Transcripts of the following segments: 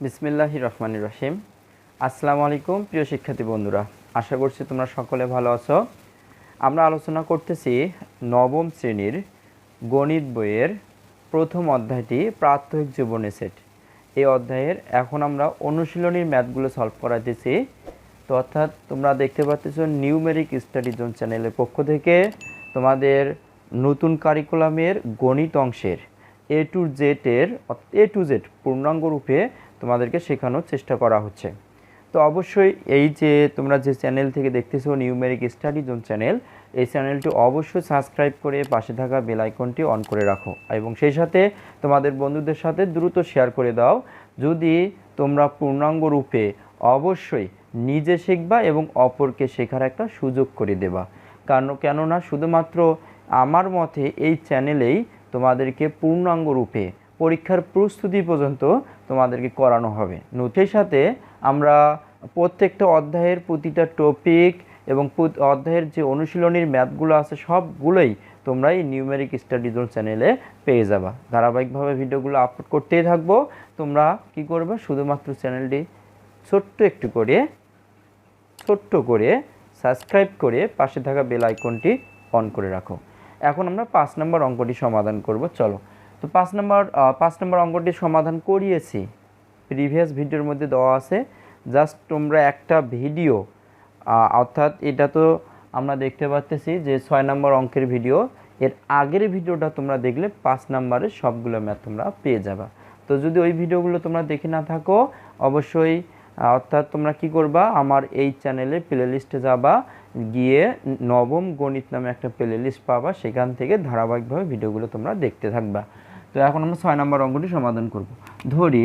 বিসমিল্লাহির রহমানির রহিম। আসসালামু আলাইকুম প্রিয় শিক্ষার্থী বন্ধুরা, আশা করছি তোমরা সকলে ভালো আছো। আমরা আলোচনা করতেছি নবম শ্রেণীর গণিত বইয়ের প্রথম অধ্যায়টি প্রাত্যহিক জীবনী সেট। এই অধ্যায়ের এখন আমরা অনুশীলনীর ম্যাথগুলো সলভ করাতেছি। তো অর্থাৎ তোমরা দেখতে পাচ্ছ নিউমেরিক স্টাডি জোন চ্যানেলের পক্ষ থেকে তোমাদের নতুন কারিকুলামের গণিত অংশের এ টু জেড পূর্ণাঙ্গ রূপে তোমাদেরকে শেখানোর চেষ্টা করা হচ্ছে। তো অবশ্যই এই যে তোমরা যে চ্যানেল থেকে দেখতেছো নিউমেরিক স্টাডি জোন চ্যানেল, এই চ্যানেলটি অবশ্যই সাবস্ক্রাইব করে পাশে থাকা বেল আইকনটি অন করে রাখো এবং সেই সাথে তোমাদের বন্ধুদের সাথে দ্রুত শেয়ার করে দাও। যদি তোমরা পূর্ণাঙ্গ রূপে অবশ্যই নিজে শিখবা এবং অপরকে শেখার একটা সুযোগ করে দেবা। কেননা শুধুমাত্র আমার মতে এই চ্যানেলেই তোমাদেরকে পূর্ণাঙ্গ রূপে পরীক্ষার প্রস্তুতি পর্যন্ত তোমাদেরকে করানো হবে। সেই সাথে আমরা প্রত্যেকটা অধ্যায়ের প্রতিটা টপিক এবং অধ্যায়ের যে অনুশীলনীর ম্যাথগুলো আছে সবগুলোই তোমরা এই নিউমেরিক স্টাডি জোন চ্যানেলে পেয়ে যাবা। ধারাবাহিকভাবে ভিডিওগুলো আপলোড করতেই থাকবো। তোমরা কি করবে, শুধুমাত্র চ্যানেলটি ছোট্ট করে সাবস্ক্রাইব করে পাশে থাকা বেল আইকনটি অন করে রাখো। এখন আমরা 5 নম্বর অঙ্কটি সমাধান করব। চলো, তো 5 নম্বর অঙ্কটি সমাধান করিয়েছি, প্রিভিয়াস ভিডিওর মধ্যে দেওয়া আছে। জাস্ট তোমরা একটা ভিডিও, অর্থাৎ এটা তো আমরা দেখতে পাচ্ছি যে 6 নম্বর অঙ্কের ভিডিও, এর আগের ভিডিওটা তোমরা দেখলে 5 নম্বরের সবগুলো ম্যাথ তোমরা পেয়ে যাবা। তো যদি ওই ভিডিওগুলো তোমরা দেখে না থাকো, অবশ্যই অর্থাৎ তোমরা কি করবা, আমার এই চ্যানেলে প্লে লিস্টে যাবা, গিয়ে নবম গণিত নামে একটা প্লে লিস্ট পাবা, সেখান থেকে ধারাবাহিকভাবে ভিডিওগুলো তোমরা দেখতে থাকবা। তো এখন আমরা 6 নম্বর অঙ্কটি সমাধান করব। ধরি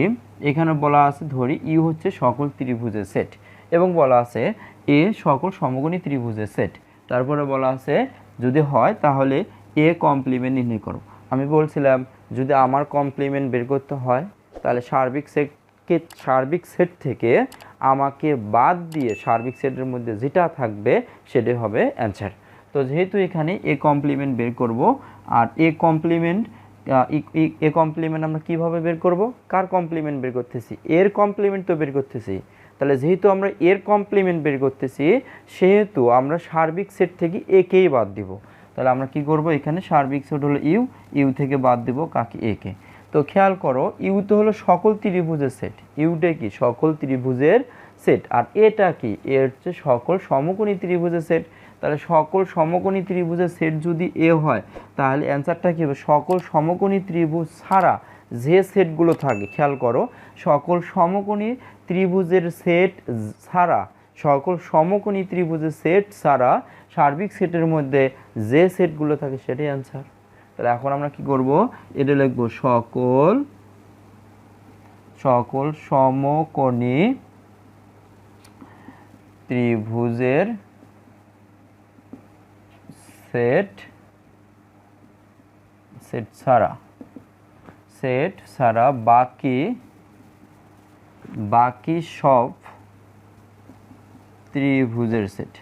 এখানে বলা আছে, ধরি ইউ হচ্ছে সকল ত্রিভুজের সেট এবং বলা আছে এ সকল সমকোণী ত্রিভুজের সেট। তারপরে বলা আছে যদি হয় তাহলে এ কমপ্লিমেন্ট নির্ণয় করো। আমি বলছিলাম যদি আমার কমপ্লিমেন্ট বের করতে হয় তাহলে সার্বিক সেট থেকে আমাকে বাদ দিয়ে সার্বিক সেটের মধ্যে যেটা থাকবে সেটাই হবে অ্যান্সার। তো যেহেতু এখানে এ কমপ্লিমেন্ট বের করব, আর এ কমপ্লিমেন্ট আমরা কিভাবে বের করব, কার কমপ্লিমেন্ট বের করতেছি, এর কমপ্লিমেন্ট তো বের করতেছি। তাহলে যেহেতু আমরা এর কমপ্লিমেন্ট বের করতেছি, সেহেতু আমরা সার্বিক সেট থেকে একেই বাদ দিব। তাহলে আমরা কি করব, এখানে সার্বিক সেট হলো ইউ থেকে বাদ দিব কাকে, একে। তো খেয়াল করো, ইউ তো হলো সকল ত্রিভুজের সেট, ইউটা কি সকল ত্রিভুজের সেট, আর এটা কি, এর হচ্ছে সকল সমকোণী ত্রিভুজের সেট। তাহলে সকল সমকোণী ত্রিভুজের সেট যদি এ হয় তাহলে অ্যান্সারটা কী হবে, সকল সমকোণী ত্রিভুজ ছাড়া যে সেটগুলো থাকে, খেয়াল করো, সকল সমকোণী ত্রিভুজের সেট ছাড়া, সকল সমকোণী ত্রিভুজের সেট ছাড়া সার্বিক সেটের মধ্যে যে সেটগুলো থাকে সেটাই অ্যান্সার। তাহলে এখন আমরা কি করব, এটা লিখব সকল সমকোণী ত্রিভুজের সেট ছাড়া বাকি সব ত্রিভুজের সেট,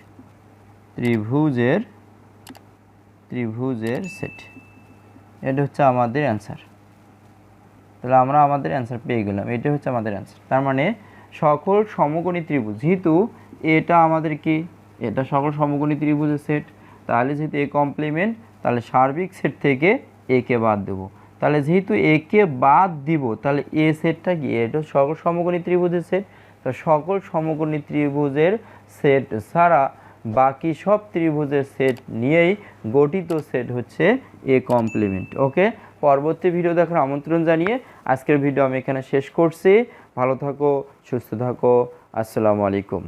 এটা হচ্ছে আমাদের অ্যান্সার। তাহলে আমরা আমাদের অ্যান্সার পেয়ে গেলাম, এটা হচ্ছে আমাদের অ্যান্সার। তার মানে সকল সমকোণী ত্রিভুজ, যেহেতু এটা আমাদের কি, এটা সকল সমকোণী ত্রিভুজের সেট, তাহলে যেহেতু এ কমপ্লিমেন্ট, তাহলে সার্বিক সেট থেকে একে বাদ দেব। তাহলে যেহেতু একে বাদ দিব, তাহলে এ সেটটা কি, এটা সকল সমকোণী ত্রিভুজের সেট। তো সকল সমকোণী ত্রিভুজের সেট ছাড়া বাকি সব ত্রিভুজের সেট নিয়েই গঠিত সেট হচ্ছে এ কমপ্লিমেন্ট। ওকে, পরবর্তী ভিডিও দেখার আমন্ত্রণ জানিয়ে আজকের ভিডিও আমি এখানে শেষ করছি। ভালো থাকো, সুস্থ থাকো, আসসালামু আলাইকুম।